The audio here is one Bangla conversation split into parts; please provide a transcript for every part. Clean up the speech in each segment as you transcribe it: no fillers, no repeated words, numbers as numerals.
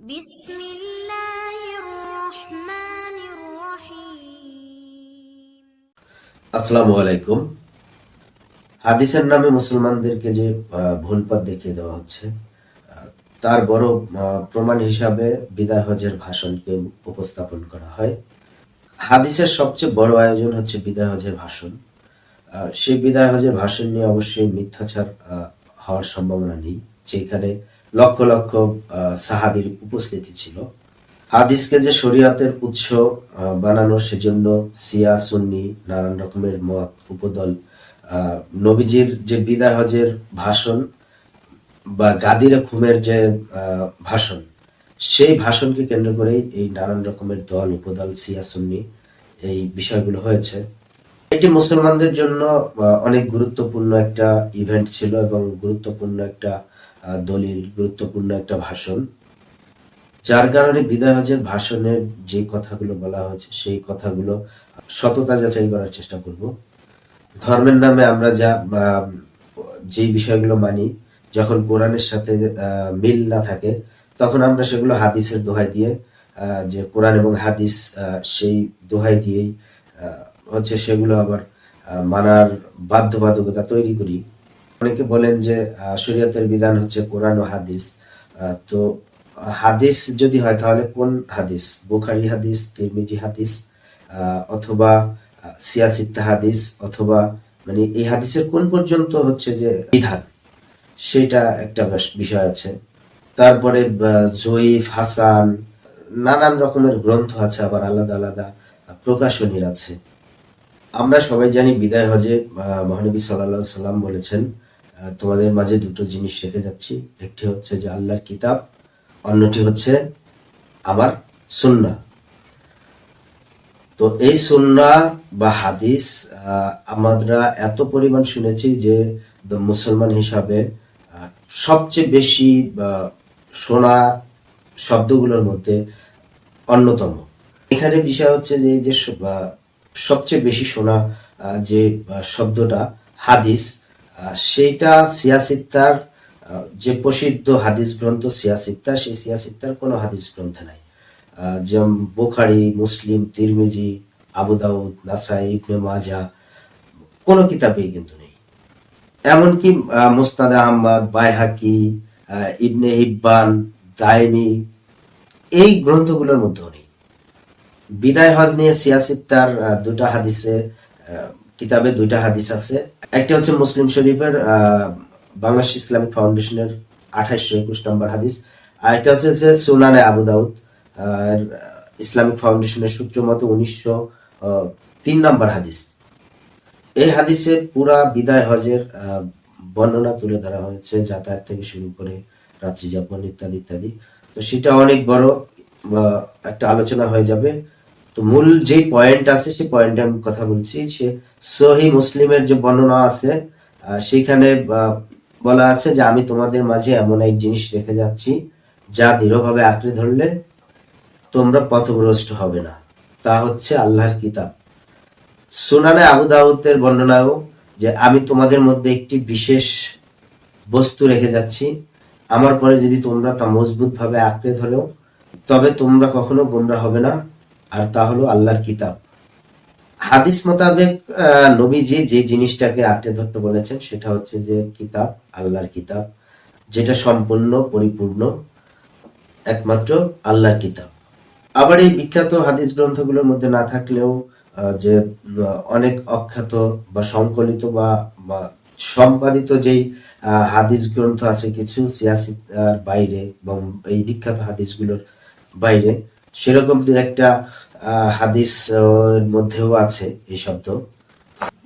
বিসমিল্লাহির রহমানির রহিম। আসসালামু আলাইকুম। হাদিসের নামে মুসলমানদেরকে যে ভুল পথ দেখিয়ে দেওয়া হচ্ছে, তার বড় প্রমাণ হিসাবে বিদায় হজের ভাষণকে উপস্থাপন করা হয়। হাদিসের সবচেয়ে বড় আয়োজন হচ্ছে বিদায় হজের ভাষণ। সেই বিদায় হজের ভাষণ নিয়ে অবশ্যই মিথ্যাচার হওয়ার সম্ভাবনা নেই, যেখানে লক্ষ লক্ষ সাহাবীর উপস্থিতি ছিল। হাদিসকে যে শরীয়তের উৎস বানানো, সেজন্য শিয়া সুন্নি নানান রকমের মত উপদল নবীজির যে বিদায় হজের ভাষণ বা গাদিরে খুমের যে ভাষণ, সেই ভাষণকে কেন্দ্র করেই এই নানান রকমের দল উপদল শিয়া সুন্নি এই বিষয়গুলো হয়েছে। এটি মুসলমানদের জন্য অনেক গুরুত্বপূর্ণ একটা ইভেন্ট ছিল এবং গুরুত্বপূর্ণ একটা দলিল, গুরুত্বপূর্ণ একটা ভাষণ, যার কারণে বিদায় হজের ভাষণের যে কথাগুলো বলা হয়েছে সেই কথাগুলো সততা যাচাই করার চেষ্টা করব। ধর্মের নামে আমরা যে বিষয়গুলো মানি, যখন কোরআনের সাথে মিল না থাকে, তখন আমরা সেগুলো হাদিসের দোহাই দিয়ে, যে কোরআন এবং হাদিস, সেই দোহাই দিয়েই হচ্ছে সেগুলো আবার মানার বাধ্যবাধকতা তৈরি করি। অনেকে বলেন যে শরীয়তের বিধান হচ্ছে কোরআন ও হাদিস। তো হাদিস যদি হয় তাহলে কোন হাদিস? বুখারী হাদিস, তিরমিজি হাদিস, অথবা সিয়াসিত্তা হাদিস, অথবা মানে এই হাদিসের কোন পর্যন্ত হচ্ছে যে বিধান, সেটা একটা বিষয় আছে। তারপরে জয়ীফ, হাসান, নানান রকমের গ্রন্থ আছে, আবার আলাদা আলাদা প্রকাশনীর আছে। আমরা সবাই জানি বিদায় হজে মহানবী সাল্লাল্লাহু আলাইহি সাল্লাম বলেছেন, তোমাদের মাঝে দুটো জিনিস রেখে যাচ্ছি, একটি হচ্ছে যে আল্লাহর কিতাব, অন্যটি হচ্ছে আমার সুন্নাহ। তো এই সুন্নাহ বা হাদিস আমরা এত পরিমাণ শুনেছি যে মুসলমান হিসাবে সবচেয়ে বেশি শোনা শব্দগুলোর মধ্যে অন্যতম। এখানে বিষয় হচ্ছে যে যে সবচেয়ে বেশি শোনা যে শব্দটা হাদিস, সেইটা সিয়াসিত্তার, যে প্রসিদ্ধ হাদিস গ্রন্থ সিয়াসিত্তা, সেই সিয়াসিত্তার কোনো হাদিস গ্রন্থে নাই। যেমন বুখারী, মুসলিম, তিরমিজি, আবু দাউদ, নাসাই, ইবনে মাজা, কোনো কিতাবেই কিন্তু নেই। এমনকি মুসনাদে আহমদ, বাইহাকি, ইবনে হিব্বান, দায়মি, এই গ্রন্থগুলোর মধ্যেও নেই। বিদায় হজ নিয়ে সিয়াসিত্তার দুটা হাদিসে, কিতাবে দুইটা হাদিস আছে। একটা হচ্ছে মুসলিম শরীফের বাংলাদেশ ইসলামিক ফাউন্ডেশনের 2821 নম্বর হাদিস, আর একটা হচ্ছে যে সুনানে আবু দাউদ ইসলামিক ফাউন্ডেশনের সূত্র মতে 1903 নম্বর হাদিস। এই হাদিসে পুরা বিদায় হজের বর্ণনা তুলে ধরা হয়েছে, যাতায়াত থেকে শুরু করে রাত্রি যাপন ইত্যাদি ইত্যাদি। তো সেটা অনেক বড় একটা আলোচনা হয়ে যাবে। তো মূল যে পয়েন্ট আছে সেই পয়েন্টে আমি কথা বলছি। সে সহিহ মুসলিমের যে বর্ণনা আছে, সেখানে বলা আছে যে আমি তোমাদের মাঝে এমন এক জিনিস রেখে যাচ্ছি, যা দৃঢ়ভাবে আঁকড়ে ধরলে তোমরা পথভ্রষ্ট হবে না, তা হচ্ছে আল্লাহর কিতাব। সুনানে আবু দাউদের বর্ণনাও যে আমি তোমাদের মধ্যে একটি বিশেষ বস্তু রেখে যাচ্ছি, আমার পরে যদি তোমরা তা মজবুত ভাবে আঁকড়ে ধরো তবে তোমরা কখনো গোমরা হবে না, আর তা হলো আল্লাহর কিতাব। হাদিস মোতাবেক নবীজি যে জিনিসটাকে আঁকড়ে ধরতে বলেছেন সেটা হচ্ছে যে কিতাব, আল্লাহর কিতাব, যেটা সম্পূর্ণ পরিপূর্ণ একমাত্র আল্লাহর কিতাব। আবার এই বিখ্যাত হাদিস গ্রন্থগুলোর মধ্যে না থাকলেও যে অনেক অখ্যাত বা সংকলিত বা সম্পাদিত যেই হাদিস গ্রন্থ আছে কিছু সিয়াসিতার বাইরে এবং এই বিখ্যাত হাদিসগুলোর বাইরে, সেরকম একটা হাদিস মধ্যেও আছে এই শব্দ।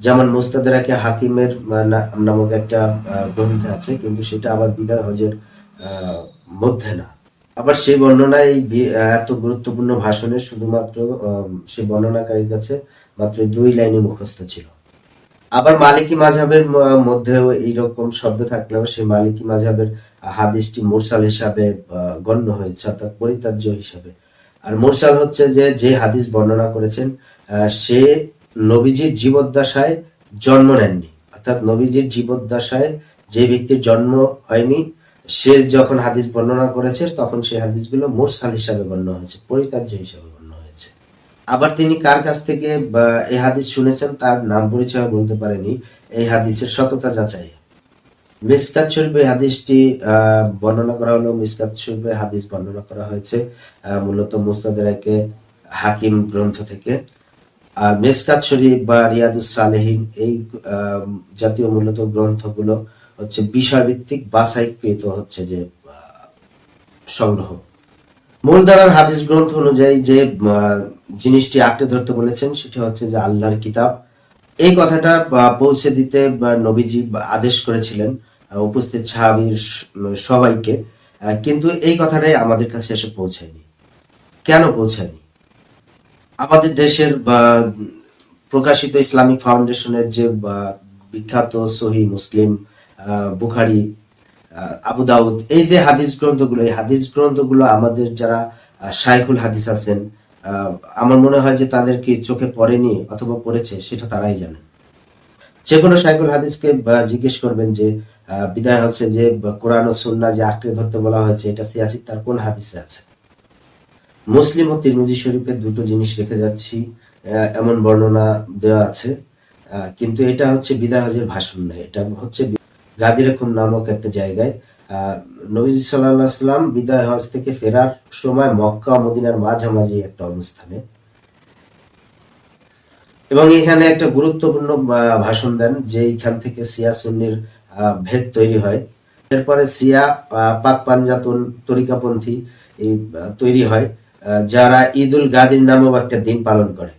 যেমন মুস্তাদরাকে হাকিমের নামক একটা গ্রন্থ আছে, কিন্তু সেটা আবার বিদায় হজের মধ্যে না। আবার সেই বর্ণনায় এত গুরুত্বপূর্ণ ভাষণের শুধুমাত্র সেই বর্ণনাকারীর কাছে মাত্র 2 লাইনে মুখস্থ ছিল। আবার মালিকি মাযহাবের মধ্যেও এইরকম শব্দ থাকলেও সেই মালিকি মাযহাবের হাদিসটি মুরসাল হিসাবে গণ্য হয়েছে, অর্থাৎ পরিত্যাজ্য হিসাবে। আর মুরসাল হচ্ছে যে হাদিস বর্ণনা করেছেন সে নবীজির জীবদ্দশায় জন্ম নেননি, অর্থাৎ নবীজির জীবদ্দশায় যে ব্যক্তির জন্ম হয়নি সে যখন হাদিস বর্ণনা করেছে তখন সেই হাদিসগুলো মুরসাল হিসাবে বর্ণনা হয়েছে, পরিত্যাজ্য হিসাবে বর্ণনা হয়েছে। আবার তিনি কার কাছ থেকে এই হাদিস শুনেছেন তার নাম পরিচয় বলতে পারেনি এই হাদিসের সততা যাচাই। মিসকাত শরীফে হাদিসটি বর্ণনা করা হলো, মিসকাত শরীফে হাদিস বর্ণনা করা হয়েছে মূলত মুস্তাদরাকে হাকিম গ্রন্থ থেকে। আর মিসকাত শরীফ বা রিয়াদুস সালেহিন এই জাতীয় মূলত গ্রন্থগুলো হচ্ছে বিষয়ভিত্তিক বাছাইকৃত হচ্ছে যে সংগ্রহ। মূলধারার হাদিস গ্রন্থ অনুযায়ী যে জিনিসটি আঁকড়ে ধরতে বলেছেন সেটা হচ্ছে যে আল্লাহর কিতাব। এই কথাটা পৌঁছে দিতে নবীজি আদেশ করেছিলেন উপস্থিত সাহাবীর সবাইকে, কিন্তু এই কথাটাই আমাদের কাছে এসে পৌঁছায়নি। কেন পৌঁছায়নি? আমাদের দেশের প্রকাশিত ইসলামিক ফাউন্ডেশনের যে বিখ্যাত সহি মুসলিম, বুখারী, আবু দাউদ, এই যে হাদিস গ্রন্থগুলো, এই হাদিস গ্রন্থগুলো আমাদের যারা শাইখুল হাদিস আছেন, আমার মনে হয় যে তাদের কি চোখে পড়েনি অথবা পড়েছে সেটা তারাই জানেন। যে কোনো শাইখুল হাদিসকে জিজ্ঞেস করবেন যে বিদায় হচ্ছে যে কোরআন ও সুন্নাহ যে আঁকড়ে ধরতে বলা হয়েছে এটা সিয়াসিক তার কোন হাদিসে আছে। মুসলিম ও তিরমিজি শরীফে দুটো জিনিস রেখে যাচ্ছি এমন বর্ণনা দেওয়া আছে, কিন্তু এটা হচ্ছে বিদায় হজের ভাষণ নয়, এটা হচ্ছে গাদির খুন নামক একটা জায়গায় নবীজি সাল্লাল্লাহু আলাইহি ওয়াসাল্লাম বিদায় হজ থেকে ফেরার সময় মক্কা ও মদিনার মাঝামাঝি একটা অবস্থানে, এবং এখানে একটা গুরুত্বপূর্ণ ভাষণ দেন যে এইখান থেকে শিয়া সুন্নির ভেদ তৈরি হয়। এরপরে শিয়া পাক পাঞ্জাতন তরিকাপন্থী তৈরি হয় যারা ঈদুল গাদির নামক একটা দিন পালন করে।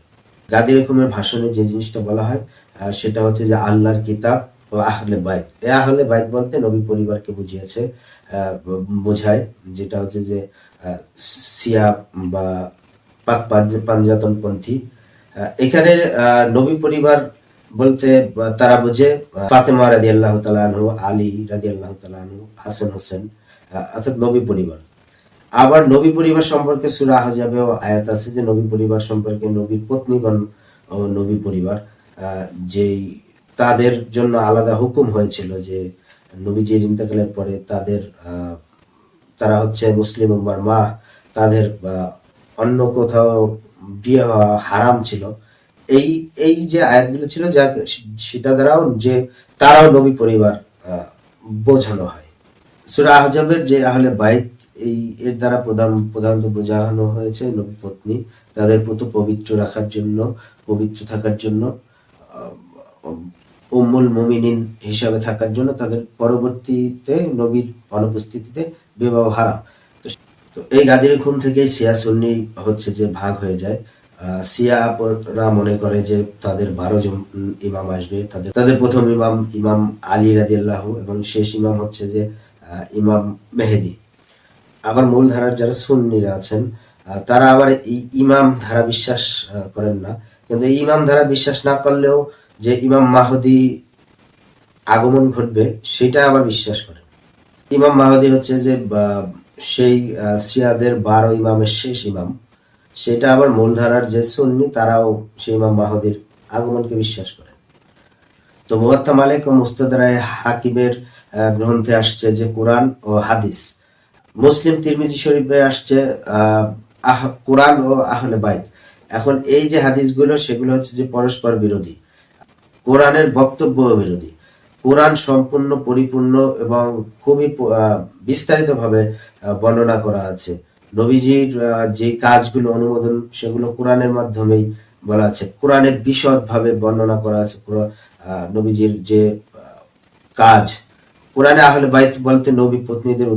গাদির হুকুমের ভাষণে যে জিনিসটা বলা হয় সেটা হচ্ছে যে আল্লাহর কিতাব ও আহলে বাইত। এ আহলে বাইত বলতে নবী পরিবারকে বুঝিয়েছে, বোঝায়, যেটা হচ্ছে যে শিয়া বা পাক পাঞ্জাতন পন্থী। এখানে নবী পরিবার বলতে তারা বোঝে ফাতেমা রাদিয়াল্লাহু তাআলা আনহু, আলী রাদিয়াল্লাহু তাআলা আনহু, হাসান হোসেন, অর্থাৎ নবী পরিবার। আবার নবী পরিবার সম্পর্কে সূরা আহজাবেও আয়াত আছে যে নবী পরিবার সম্পর্কে নবীর পত্নীগণ ও নবী পরিবার যেই তাদের জন্য আলাদা হুকুম হয়েছিল যে নবীজির ইন্তেকালের পরে তারা হচ্ছে মুসলিম উম্মার মা, তাদের অন্য কোথাও বিয়ে হওয়া হারাম ছিল। এই যে আয়াতগুলো ছিল যা সেটা দ্বারাও যে তারাও নবী পরিবার বোঝানো হয়। সূরা আহজাবের যে আহলে বাইত এর দ্বারা প্রধানত বোঝানো হয়েছে নবী পত্নী, তাদের প্রতি পবিত্র রাখার জন্য, পবিত্র থাকার জন্য, উম্মুল মুমিনিন হিসাবে থাকার জন্য, তাদের পরবর্তীতে নবীর অনুপস্থিতিতে বিবাহ হারাম। তো এই গাদির খুন থেকে শিয়া সুন্নি হচ্ছে যে ভাগ হয়ে যায়। শিয়ারা মনে করে যে তাদের 12 জন ইমাম আসবে, তাদের প্রথম ইমাম আলী রাদিয়াল্লাহু এবং শেষ ইমাম হচ্ছে যে ইমাম মেহেদী। আবার মূল ধারার যারা সুন্নিরা আছেন তারা আবার এই ইমাম ধারা বিশ্বাস করেন না, কিন্তু এই ইমাম ধারা বিশ্বাস না করলেও যে ইমাম মাহদী আগমন ঘটবে সেটা আবার বিশ্বাস করেন। ইমাম মাহদী হচ্ছে যে সেই শিয়াদের 12 ইমামের শেষ ইমাম, সেটা আবার মূলধারার যে সুন্নি তারাও সেই ইমাম মাহদীর আগমনকে বিশ্বাস করেন। তো মুওয়াত্তা মালিক ও মুস্তাদরায়ে হাকিমের গ্রন্থে আসছে যে কোরআন ও হাদিস। মুসলিম তিরমিজি শরীফে আসছে কোরআন ও আহলে বাইত। এখন এই যে হাদিসগুলো সেগুলো হচ্ছে যে পরস্পর বিরোধী, কোরআনের বক্তব্য বিরোধী। কোরআন সম্পূর্ণ পরিপূর্ণ এবং খুবই বিস্তারিতভাবে বর্ণনা করা আছে। নবীজির যে কাজগুলো অনুমোদন সেগুলো কোরআনের মাধ্যমেই বলা আছে, কোরআনে বিশদভাবে বর্ণনা করা আছে নবীজির যে কাজ। কোরআনে আহলে বাইত বলতে নবী পত্নীদের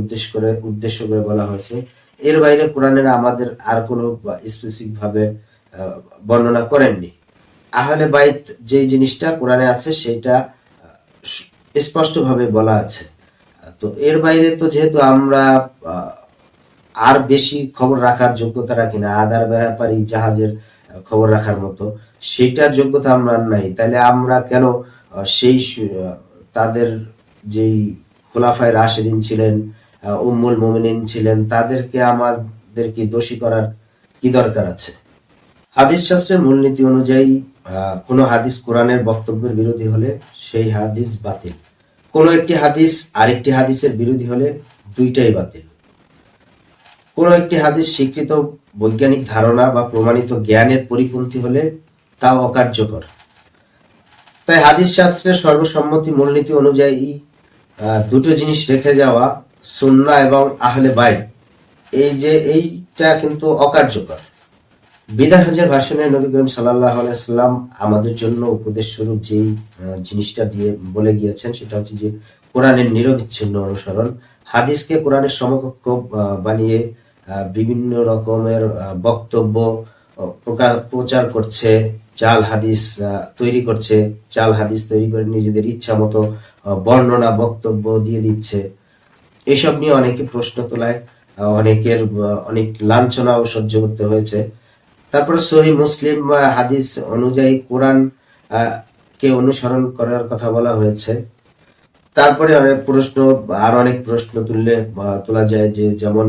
উদ্দেশ্য করে বলা হয়েছে। এর বাইরে কোরআনের আমাদের আর কোনো স্পেসিফিক ভাবে বর্ণনা করেননি। আহলে বাইত যে জিনিসটা কোরআনে আছে সেটা স্পষ্টভাবে বলা আছে। তো এর বাইরে তো যেহেতু আমরা আর বেশি খবর রাখার যোগ্যতা রাখি না, আদার ব্যাপারী জাহাজের খবর রাখার মতো সেটার যোগ্যতা আমরা নাই, তাহলে আমরা কেন সেই তাদের যেই খোলাফায়ে রাশিদিন ছিলেন, উম্মুল মুমিনিন ছিলেন, তাদেরকে আমাদেরকে দোষী করার কি দরকার আছে? হাদিস শাস্ত্রের মূলনীতি অনুযায়ী কোনো হাদিস কোরআনের বক্তব্যের বিরোধী হলে সেই হাদিস বাতিল। কোনো একটি হাদিস আরেকটি হাদিসের বিরোধী হলে দুইটাই বাতিল। কোনো একটি হাদিস স্বীকৃত বৈজ্ঞানিক ধারণা বা প্রমাণিত জ্ঞানের পরিপন্থী হলে তা অকার্যকর। তাই হাদিস শাস্ত্রের সর্বসম্মতি মূলনীতি অনুযায়ী দুটো জিনিস রেখে যাওয়া, সুন্নাহ এবং আহলে বাইত, এইটা কিন্তু অকার্যকর। বিদায় হজের ভাষণে নবী করিম সাল্লাল্লাহু আলাইহি ওয়াসাল্লাম আমাদের জন্য উপদেশ স্বরূপ যেই জিনিসটা দিয়ে বলে গিয়েছেন সেটা হচ্ছে যে কোরআনের নিরবিচ্ছিন্ন অনুসরণ। হাদিসকে কোরআনের সমকক্ষ বানিয়ে বিভিন্ন রকমের বক্তব্য প্রচার করছে, জাল হাদিস তৈরি করছে, জাল হাদিস তৈরি করে নিজেদের ইচ্ছা মতো বর্ণনা বক্তব্য দিয়ে দিচ্ছে। এসব নিয়ে অনেকে প্রশ্ন তোলায়, অনেকের অনেক লাঞ্ছনাও সহ্য করতে হয়েছে। তারপরে সহিহ মুসলিম হাদিস অনুযায়ী কোরআন কে অনুসরণ করার কথা বলা হয়েছে। তারপরে অনেক প্রশ্ন তোলা যায় যে যেমন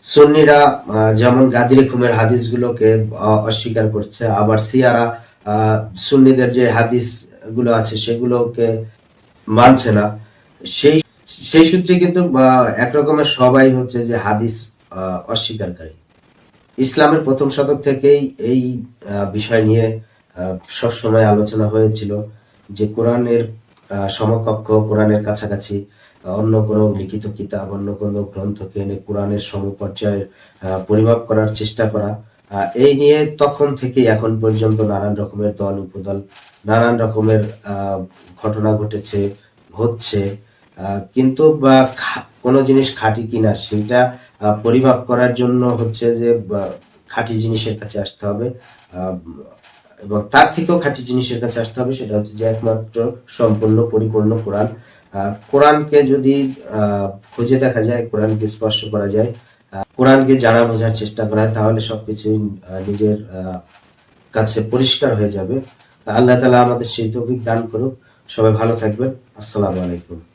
সুন্নিরা যেমন গাদিরে খুমের হাদিসগুলোকে অস্বীকার করছে, আবার শিয়ারা সুন্নিদের যে হাদিস গুলো আছে সেগুলোকে মানছে না। সেই সূত্রে কিন্তু একরকমের সবাই হচ্ছে যে হাদিস অস্বীকারী। ইসলামের প্রথম শতক থেকেই এই বিষয় নিয়ে সবসময় আলোচনা হয়েছিল যে কোরআনের সমকক্ষ, কোরআনের কাছাকাছি অন্য কোনো লিখিত কিতাব, অন্য কোনো গ্রন্থকে এনে কোরআনের সমপর্যায়ে পরিমাপ করার চেষ্টা করা। এই নিয়ে তখন থেকে এখন পর্যন্ত নানান রকমের দল উপদল, নানান রকমের ঘটনা হচ্ছে, কিন্তু কোনো জিনিস খাঁটি কিনা সেটা পরিমাপ করার জন্য হচ্ছে যে খাঁটি জিনিসের কাছে আসতে হবে, এবং তার থেকেও খাঁটি জিনিসের কাছে আসতে হবে। সেটা হচ্ছে যে একমাত্র সম্পূর্ণ পরিপূর্ণ কোরআন। কোরআনকে যদি খুঁজে দেখা যায়, কোরআনকে স্পর্শ করা যায়, কোরআনকে জানা বোঝার চেষ্টা করা হয়, তাহলে সবকিছুই নিজের কাছে পরিষ্কার হয়ে যাবে। আল্লাহ তাআলা আমাদের সেই তৌফিক দান করুক। সবাই ভালো থাকবেন। আসসালামু আলাইকুম।